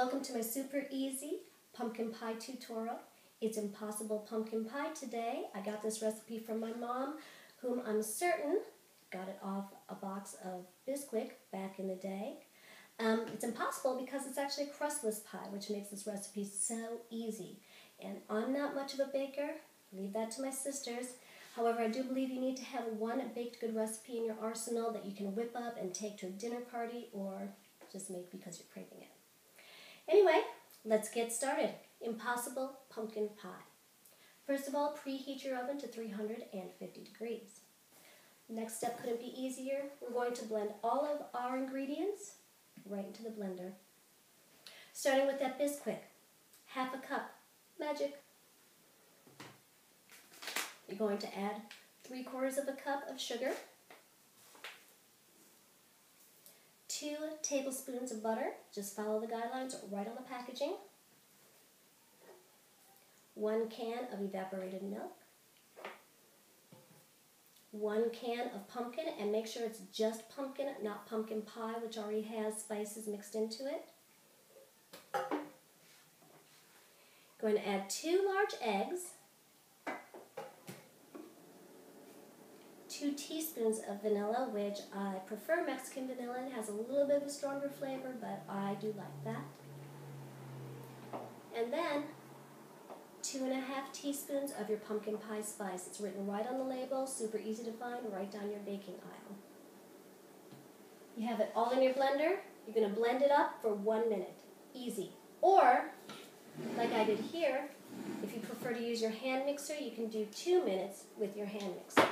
Welcome to my super easy pumpkin pie tutorial. It's impossible pumpkin pie today. I got this recipe from my mom, whom I'm certain got it off a box of Bisquick back in the day. It's impossible because it's actually a crustless pie, which makes this recipe so easy. And I'm not much of a baker. Leave that to my sisters. However, I do believe you need to have one baked good recipe in your arsenal that you can whip up and take to a dinner party or just make because you're craving it. Anyway, let's get started. Impossible pumpkin pie. First of all, preheat your oven to 350 degrees. Next step couldn't be easier. We're going to blend all of our ingredients right into the blender. Starting with that Bisquick, half a cup, magic. You're going to add 3/4 of a cup of sugar, 2 tablespoons of butter, just follow the guidelines right on the packaging, 1 can of evaporated milk, 1 can of pumpkin, and make sure it's just pumpkin, not pumpkin pie, which already has spices mixed into it. Going to add 2 large eggs, 2 teaspoons of vanilla, which I prefer Mexican vanilla. It has a little bit of a stronger flavor, but I do like that. And then 2.5 teaspoons of your pumpkin pie spice. It's written right on the label, super easy to find, right down your baking aisle. You have it all in your blender. You're going to blend it up for 1 minute. Easy. Or, like I did here, if you prefer to use your hand mixer, you can do 2 minutes with your hand mixer.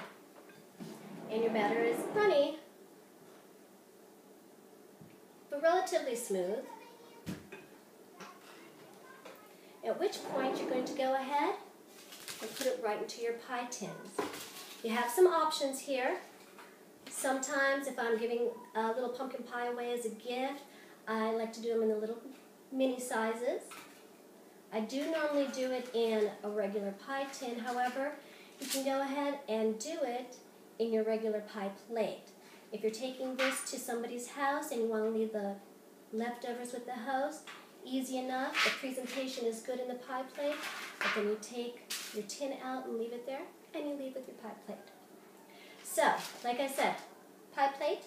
And your batter is runny, but relatively smooth. At which point you're going to go ahead and put it right into your pie tins. You have some options here. Sometimes if I'm giving a little pumpkin pie away as a gift, I like to do them in the little mini sizes. I do normally do it in a regular pie tin. However, you can go ahead and do it in your regular pie plate. If you're taking this to somebody's house and you want to leave the leftovers with the host, easy enough. The presentation is good in the pie plate, but then you take your tin out and leave it there, and you leave with your pie plate. So, like I said, pie plate.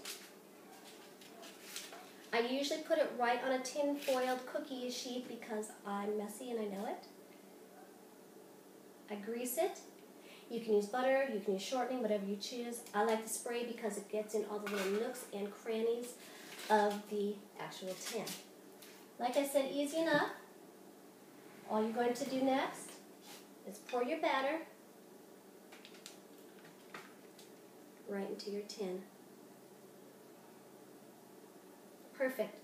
I usually put it right on a tin foiled cookie sheet because I'm messy and I know it. I grease it. You can use butter, you can use shortening, whatever you choose. I like the spray because it gets in all the little nooks and crannies of the actual tin. Like I said, easy enough. All you're going to do next is pour your batter right into your tin. Perfect.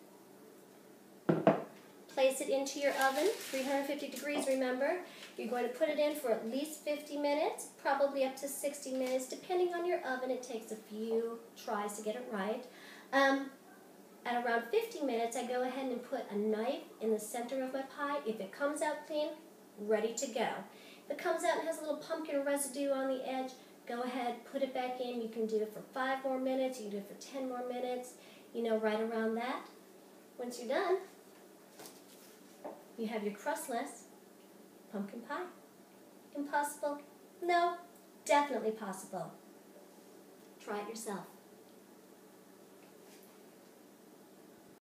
Place it into your oven, 350 degrees, remember. You're going to put it in for at least 50 minutes, probably up to 60 minutes. Depending on your oven, it takes a few tries to get it right. At around 50 minutes, I go ahead and put a knife in the center of my pie. If it comes out clean, ready to go. If it comes out and has a little pumpkin residue on the edge, go ahead, put it back in. You can do it for 5 more minutes. You can do it for 10 more minutes, right around that. Once you're done, you have your crustless pumpkin pie. Impossible? No, definitely possible. Try it yourself.